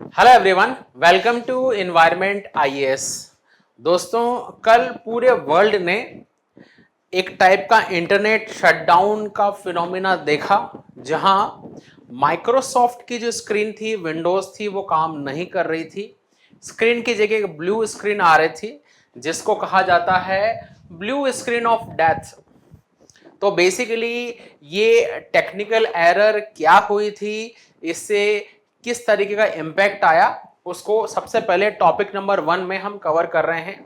Hello everyone, welcome to environment IAS. दोस्तों, कल पूरे वर्ल्ड ने एक टाइप का इंटरनेट शटडाउन का फिनोमिना देखा, जहां माइक्रोसॉफ्ट की जो स्क्रीन थी, विंडोज थी, वो काम नहीं कर रही थी। स्क्रीन की जगह एक ब्लू स्क्रीन आ रही थी, जिसको कहा जाता है ब्लू स्क्रीन ऑफ डेथ। तो बेसिकली ये टेक्निकल एरर क्या हुई थी, इससे किस तरीके का इम्पैक्ट आया, उसको सबसे पहले टॉपिक नंबर 1 में हम कवर कर रहे हैं।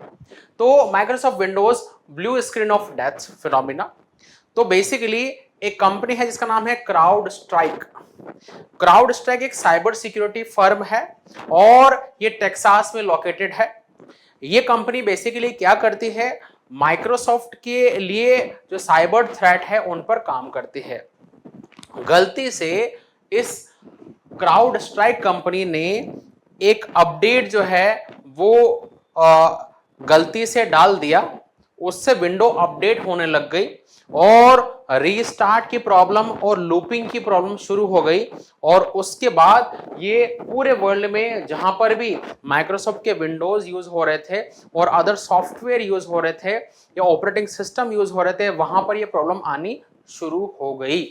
तो Microsoft Windows blue screen of death phenomena. तो बेसिकली एक कंपनी है जिसका नाम है क्राउड स्ट्राइक। क्राउड स्ट्राइक एक साइबर सिक्योरिटी फर्म है और ये टेक्सास में लोकेटेड है। ये कंपनी बेसिकली क्या करती है, माइक्रोसॉफ्ट के लिए जो साइबर थ्रेट है उन पर काम करती है। गलती से इस क्राउड स्ट्राइक कंपनी ने एक अपडेट जो है वो गलती से डाल दिया, उससे विंडो अपडेट होने लग गई और रीस्टार्ट की प्रॉब्लम और लूपिंग की प्रॉब्लम शुरू हो गई। और उसके बाद ये पूरे वर्ल्ड में जहां पर भी माइक्रोसॉफ्ट के विंडोज यूज हो रहे थे और अदर सॉफ्टवेयर यूज हो रहे थे या ऑपरेटिंग सिस्टम यूज हो रहे थे, वहां पर ये प्रॉब्लम आनी शुरू हो गई।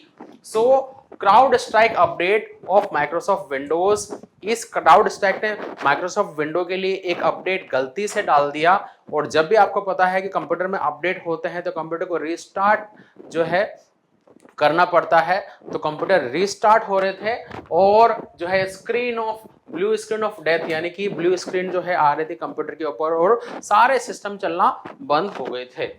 So CrowdStrike update of Microsoft Windows, इस क्राउड स्ट्राइक ने माइक्रोसॉफ्ट विंडो के लिए एक अपडेट गलती से डाल दिया। और जब भी आपको पता है कि कंप्यूटर में अपडेट होते हैं तो कंप्यूटर को रीस्टार्ट जो है करना पड़ता है, तो कंप्यूटर रीस्टार्ट हो रहे थे और जो है screen of blue screen of death, यानी कि ब्लू स्क्रीन जो है आ रही थी कंप्यूटर के ऊपर और सारे सिस्टम चलना बंद हो गए थे।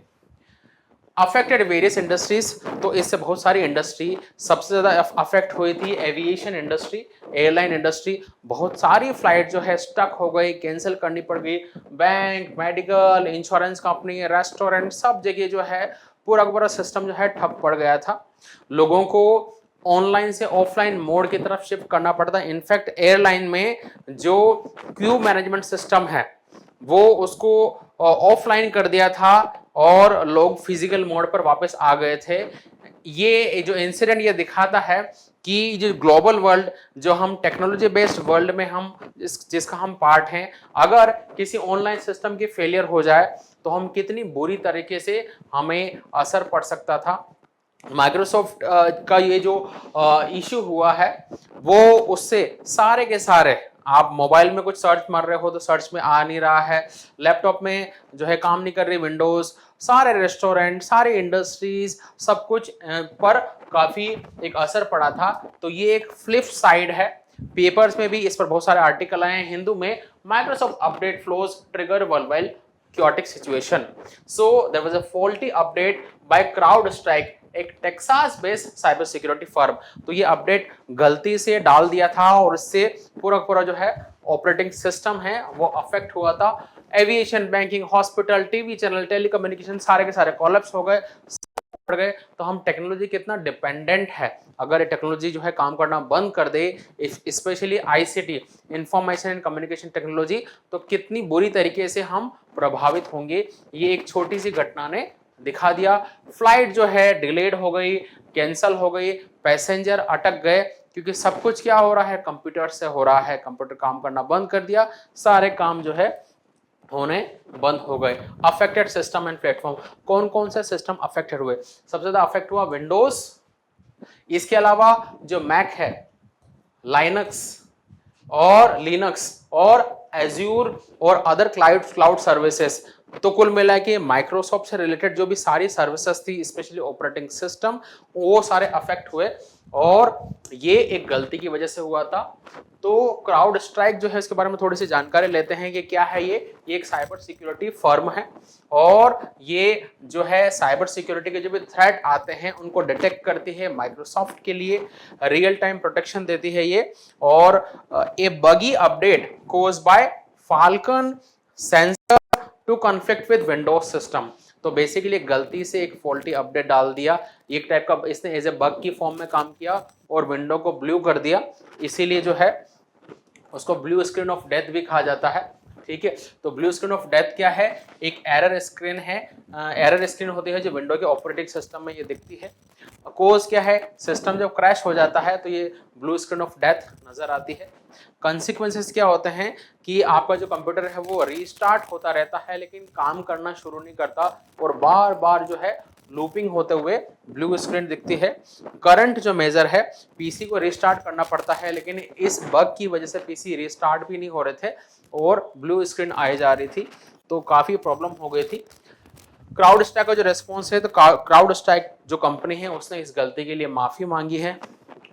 अफेक्टेड वेरियस इंडस्ट्रीज, तो इससे बहुत सारी इंडस्ट्री, सबसे ज्यादा अफेक्ट हुई थी एविएशन इंडस्ट्री, एयरलाइन इंडस्ट्री। बहुत सारी फ्लाइट जो है स्टक हो गई, कैंसिल करनी पड़ गई। Bank, medical, insurance company, restaurant, सब जगह जो है पूरा का पूरा सिस्टम जो है ठप पड़ गया था। लोगों को ऑनलाइन से ऑफलाइन मोड की तरफ शिफ्ट करना पड़ता है। इनफैक्ट एयरलाइन में जो क्यू मैनेजमेंट सिस्टम है वो उसको ऑफलाइन कर दिया था और लोग फिजिकल मोड पर वापस आ गए थे। ये जो इंसिडेंट ये दिखाता है कि जो ग्लोबल वर्ल्ड, जो हम टेक्नोलॉजी बेस्ड वर्ल्ड में हम जिसका हम पार्ट हैं, अगर किसी ऑनलाइन सिस्टम की फेलियर हो जाए तो हम कितनी बुरी तरीके से हमें असर पड़ सकता था। माइक्रोसॉफ्ट का ये जो इशू हुआ है वो उससे सारे के सारे, आप मोबाइल में कुछ सर्च मार रहे हो तो सर्च में आ नहीं रहा है, लैपटॉप में जो है काम नहीं कर रही विंडोज, सारे रेस्टोरेंट, सारे इंडस्ट्रीज, सब कुछ पर काफी एक असर पड़ा था। तो ये एक फ्लिप साइड है। पेपर्स में भी इस पर बहुत सारे आर्टिकल आए हैं हिंदू में, Microsoft update flows trigger worldwide chaotic situation. So there was a faulty update by CrowdStrike, एक Texas based cyber security firm. तो ये अपडेट गलती से डाल दिया था और इससे पूरा पूरा जो है ऑपरेटिंग सिस्टम है वो अफेक्ट हुआ था। Aviation, banking, hospital, TV channel, telecommunication सारे के सारे कोलैप्स हो गए, पड़ गए। तो हम टेक्नोलॉजी कितना डिपेंडेंट है, अगर ये टेक्नोलॉजी जो है काम करना बंद कर दे, specially ICT, information and communication technology, तो कितनी बुरी तरीके से हम प्रभावित होंगे। ये एक छोटी सी घटना ने दिखा दिया। फ्लाइट जो है डिलेड हो गई, कैंसल हो गई, पैसेंजर अटक गए, क्योंकि सब कुछ क्या हो रहा है, कंप्यूटर से हो रहा है। कंप्यूटर काम करना बंद कर दिया, सारे काम जो है होने बंद हो गए। अफेक्टेड सिस्टम एंड प्लेटफॉर्म, कौन कौन से सिस्टम अफेक्टेड हुए? सबसे ज्यादा अफेक्ट हुआ विंडोज, इसके अलावा जो मैक है, लाइनक्स और लिनक्स और एज्यूर और अदर क्लाउड सर्विसेज। तो कुल मिला के माइक्रोसॉफ्ट से रिलेटेड जो भी सारी सर्विसेज थी, स्पेशली ऑपरेटिंग सिस्टम, वो सारे अफेक्ट हुए और ये एक गलती की वजह से हुआ था। तो क्राउड स्ट्राइक जो है इसके बारे में थोड़ी सी जानकारी लेते हैं कि क्या है ये एक साइबर सिक्योरिटी फर्म है और ये जो है साइबर सिक्योरिटी के जो भी थ्रेट आते हैं उनको डिटेक्ट करती है, माइक्रोसॉफ्ट के लिए रियल टाइम प्रोटेक्शन देती है ये। और a buggy update cause by Falcon sensor to conflict with Windows system. तो बेसिकली गलती से एक फॉल्टी अपडेट डाल दिया, एक टाइप का इसने एज ए बग की फॉर्म में काम किया और विंडो को ब्लू कर दिया, इसीलिए जो है उसको ब्लू स्क्रीन ऑफ डेथ भी कहा जाता है। ठीक है, तो ब्लू स्क्रीन ऑफ डेथ क्या है? एक एरर स्क्रीन है, एरर स्क्रीन होती है जो विंडो के ऑपरेटिंग सिस्टम में ये दिखती है। कोज क्या है? सिस्टम जब क्रैश हो जाता है तो ये ब्लू स्क्रीन ऑफ डेथ नजर आती है। कंसिक्वेंसेस क्या होते हैं कि आपका जो कंप्यूटर है वो रीस्टार्ट होता रहता है लेकिन काम करना शुरू नहीं करता और बार बार जो है लूपिंग होते हुए ब्लू स्क्रीन दिखती है। करंट जो मेजर है, पीसी को रीस्टार्ट करना पड़ता है लेकिन इस बग की वजह से पीसी रीस्टार्ट भी नहीं हो रहे थे और ब्लू स्क्रीन आई जा रही थी, तो काफ़ी प्रॉब्लम हो गई थी। क्राउड स्ट्राइक का जो रेस्पॉन्स है, तो क्राउड स्ट्राइक जो कंपनी है उसने इस गलती के लिए माफ़ी मांगी है।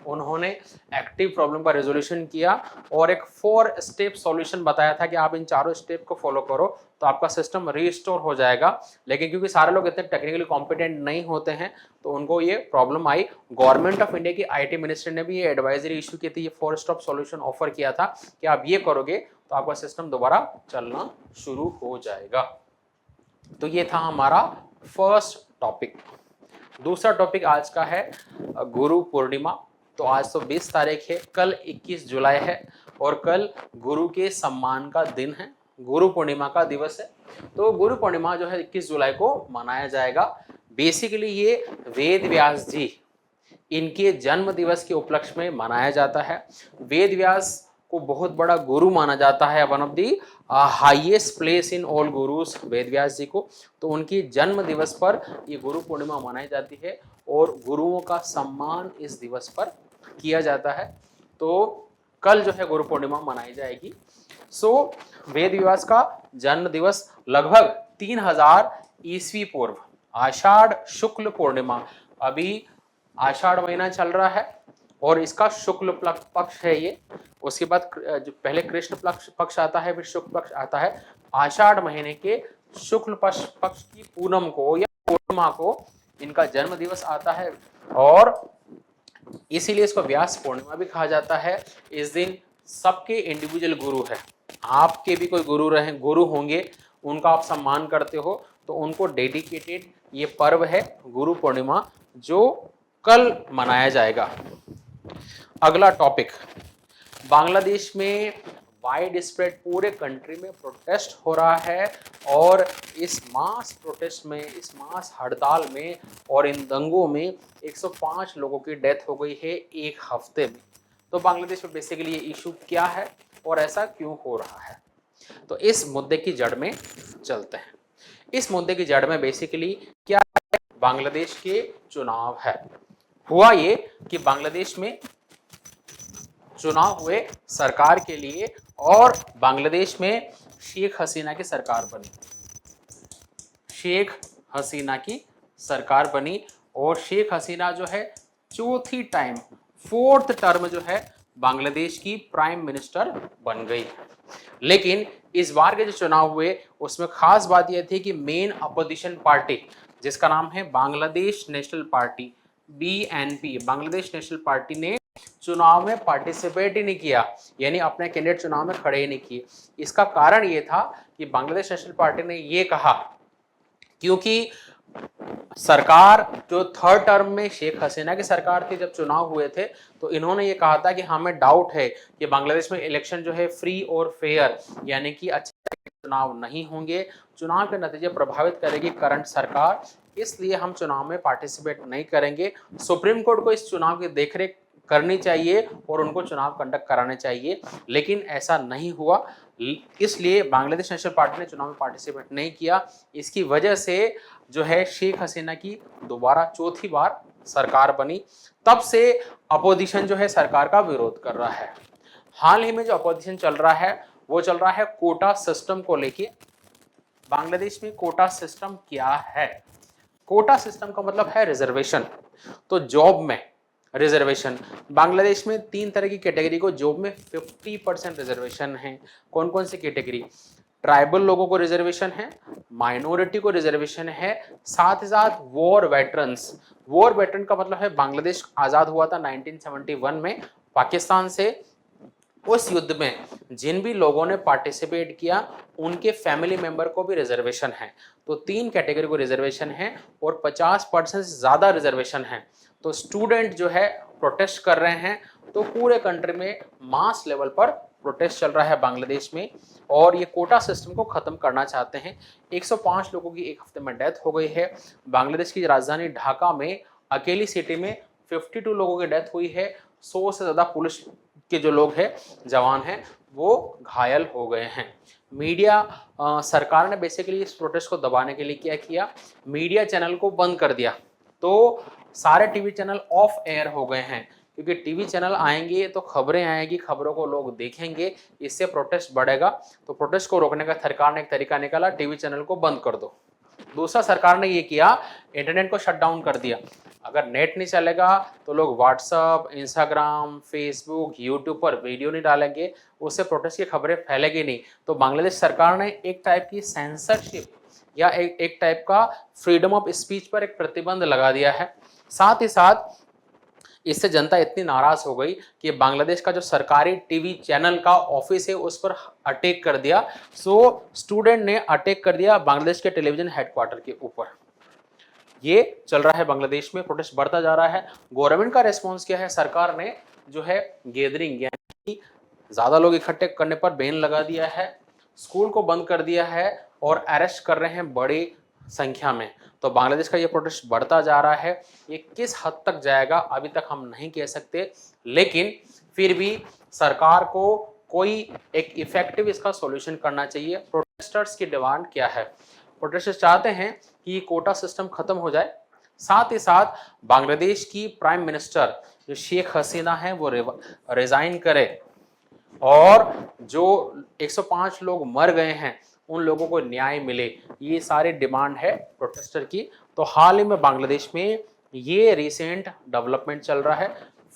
उन्होंने एक्टिव प्रॉब्लम का रेजोल्यूशन किया और एक 4 स्टेप सॉल्यूशन बताया था कि आप इन चारों स्टेप को फॉलो करो तो आपका सिस्टम रीस्टोर हो जाएगा। लेकिन क्योंकि सारे लोग इतने टेक्निकली कॉम्पिटेंट नहीं होते हैं तो उनको ये problem I. Government of India की आईटी मिनिस्टर ने भी ये एडवाइजरी इशू की थी, ये 4 स्टेप सॉल्यूशन ऑफर किया था कि आप ये करोगे तो आपका सिस्टम दोबारा चलना शुरू हो जाएगा। तो ये था हमारा फर्स्ट टॉपिक। दूसरा टॉपिक आज का है गुरु पूर्णिमा। तो आज तो 20 तारीख है, कल 21 जुलाई है और कल गुरु के सम्मान का दिन है, गुरु पूर्णिमा का दिवस है। तो गुरु पूर्णिमा जो है 21 जुलाई को मनाया जाएगा। बेसिकली ये वेद व्यास जी, इनके जन्म दिवस के उपलक्ष्य में मनाया जाता है। वेद व्यास को बहुत बड़ा गुरु माना जाता है, one of the highest place in all gurus, Ved Vyas ji को। तो उनकी जन्म दिवस पर ये गुरु पूर्णिमा मनाई जाती है और गुरुओं का सम्मान इस दिवस पर किया जाता है। तो कल जो है गुरु पूर्णिमा मनाई जाएगी। वेद व्यास का जन्म दिवस लगभग 3000 ईस्वी पूर्व, आषाढ़ शुक्ल पूर्णिमा, अभी आषाढ़ महीना चल रहा है और इसका शुक्ल पक्ष है ये। उसके बाद जो पहले कृष्ण पक्ष आता है, फिर शुक्ल पक्ष आता है। आषाढ़ महीने के शुक्ल पक्ष की पूनम को या पूर्णिमा को इनका जन्म दिवस आता है और इसीलिए इसको व्यास पूर्णिमा भी कहा जाता है। इस दिन सबके इंडिविजुअल गुरु है, आपके भी कोई गुरु होंगे, उनका आप सम्मान करते हो तो उनको डेडिकेटेड ये पर्व है गुरु पूर्णिमा, जो कल मनाया जाएगा। अगला टॉपिक, बांग्लादेश में वाइड स्प्रेड पूरे कंट्री में प्रोटेस्ट हो रहा है और इस मास प्रोटेस्ट में, इस मास हड़ताल में और इन दंगों में 105 लोगों की डेथ हो गई है एक हफ्ते में। तो बांग्लादेश में बेसिकली ये इशू क्या है और ऐसा क्यों हो रहा है, तो इस मुद्दे की जड़ में चलते हैं। इस मुद्दे की जड़ में बेसिकली क्या है, बांग्लादेश के चुनाव है। हुआ ये कि बांग्लादेश में चुनाव हुए सरकार के लिए और बांग्लादेश में शेख हसीना की सरकार बनी, शेख हसीना की सरकार बनी और शेख हसीना जो है चौथी टाइम, 4th टर्म जो है बांग्लादेश की प्राइम मिनिस्टर बन गई। लेकिन इस बार के जो चुनाव हुए उसमें खास बात यह थी कि मेन अपोजिशन पार्टी, जिसका नाम है Bangladesh national party, BNP, Bangladesh national party ने चुनाव में पार्टिसिपेट ही नहीं किया, यानी अपने कैंडिडेट चुनाव में खड़े ही नहीं किए। इसका कारण ये था कि बांग्लादेश नेशनल पार्टी ने ये कहा, क्योंकि सरकार जो 3rd टर्म में शेख हसीना की सरकार थी, जब चुनाव हुए थे तो इन्होंने ये कहा था कि हमें डाउट है कि बांग्लादेश में इलेक्शन जो है फ्री और फेयर, यानी कि अच्छे चुनाव नहीं होंगे, चुनाव के नतीजे प्रभावित करेगी करंट सरकार, इसलिए हम चुनाव में पार्टिसिपेट नहीं करेंगे। सुप्रीम कोर्ट को इस चुनाव की देखरेख करनी चाहिए और उनको चुनाव कंडक्ट कराने चाहिए, लेकिन ऐसा नहीं हुआ, इसलिए बांग्लादेश नेशनल पार्टी ने चुनाव में पार्टिसिपेट नहीं किया। इसकी वजह से जो है शेख हसीना की दोबारा चौथी बार सरकार बनी। तब से अपोजिशन जो है सरकार का विरोध कर रहा है। हाल ही में जो अपोजिशन चल रहा है वो चल रहा है कोटा सिस्टम को लेके। बांग्लादेश में कोटा सिस्टम क्या है? कोटा सिस्टम का मतलब है रिजर्वेशन। तो जॉब में रिजर्वेशन, बांग्लादेश में 3 तरह की कैटेगरी को जॉब में 50% रिजर्वेशन है। कौन कौन सी कैटेगरी? ट्राइबल लोगों को रिजर्वेशन है, माइनॉरिटी को रिजर्वेशन है, साथ ही साथ वॉर वेटरन्स। वॉर वेटरन का मतलब है बांग्लादेश आज़ाद हुआ था 1971 में पाकिस्तान से, उस युद्ध में जिन भी लोगों ने पार्टिसिपेट किया उनके फैमिली मेंबर को भी रिजर्वेशन है। तो 3 कैटेगरी को रिजर्वेशन है और 50% से ज़्यादा रिजर्वेशन है। तो स्टूडेंट जो है प्रोटेस्ट कर रहे हैं, तो पूरे कंट्री में मास लेवल पर प्रोटेस्ट चल रहा है बांग्लादेश में और ये कोटा सिस्टम को ख़त्म करना चाहते हैं। 105 लोगों की एक हफ्ते में डेथ हो गई है। बांग्लादेश की राजधानी ढाका में अकेली सिटी में 52 लोगों की डेथ हुई है। 100 से ज़्यादा पुलिस के जो लोग हैं, जवान हैं, वो घायल हो गए हैं। मीडिया सरकार ने बेसिकली इस प्रोटेस्ट को दबाने के लिए क्या किया, मीडिया चैनल को बंद कर दिया। तो सारे टीवी चैनल ऑफ एयर हो गए हैं, क्योंकि टीवी चैनल आएंगे तो खबरें आएंगी, खबरों को लोग देखेंगे, इससे प्रोटेस्ट बढ़ेगा। तो प्रोटेस्ट को रोकने का सरकार ने एक तरीका निकाला, टीवी चैनल को बंद कर दो। दूसरा सरकार ने ये किया, इंटरनेट को शट डाउन कर दिया। अगर नेट नहीं चलेगा तो लोग व्हाट्सअप, इंस्टाग्राम, फेसबुक, यूट्यूब पर वीडियो नहीं डालेंगे, उससे प्रोटेस्ट की खबरें फैलेगी नहीं। तो बांग्लादेश सरकार ने एक टाइप की सेंसरशिप या एक टाइप का फ्रीडम ऑफ स्पीच पर एक प्रतिबंध लगा दिया है। साथ ही साथ इससे जनता इतनी नाराज हो गई कि बांग्लादेश का जो सरकारी टीवी चैनल का ऑफिस है उस पर अटैक कर दिया। सो स्टूडेंट ने अटैक कर दिया बांग्लादेश के टेलीविजन हेडक्वार्टर के ऊपर। ये चल रहा है बांग्लादेश में, प्रोटेस्ट बढ़ता जा रहा है। गवर्नमेंट का रेस्पॉन्स क्या है, सरकार ने जो है गैदरिंग यानी ज्यादा लोग इकट्ठे करने पर बैन लगा दिया है, स्कूल को बंद कर दिया है और अरेस्ट कर रहे हैं बड़ी संख्या में। तो बांग्लादेश का ये प्रोटेस्ट बढ़ता जा रहा है। ये किस हद तक जाएगा अभी तक हम नहीं कह सकते, लेकिन फिर भी सरकार को कोई एक इफेक्टिव इसका सॉल्यूशन करना चाहिए। प्रोटेस्टर्स की डिमांड क्या है, प्रोटेस्टर्स चाहते हैं कि कोटा सिस्टम खत्म हो जाए, साथ ही साथ बांग्लादेश की प्राइम मिनिस्टर जो शेख हसीना है वो रिजाइन करे, और जो 105 लोग मर गए हैं उन लोगों को न्याय मिले। ये सारी डिमांड है प्रोटेस्टर की। तो हाल ही में बांग्लादेश में ये रिसेंट डेवलपमेंट चल रहा है।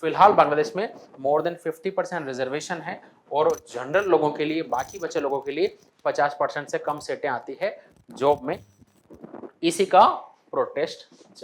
फिलहाल बांग्लादेश में मोर देन 50% रिजर्वेशन है, और जनरल लोगों के लिए, बाकी बचे लोगों के लिए 50% से कम सीटें आती है जॉब में। इसी का प्रोटेस्ट चल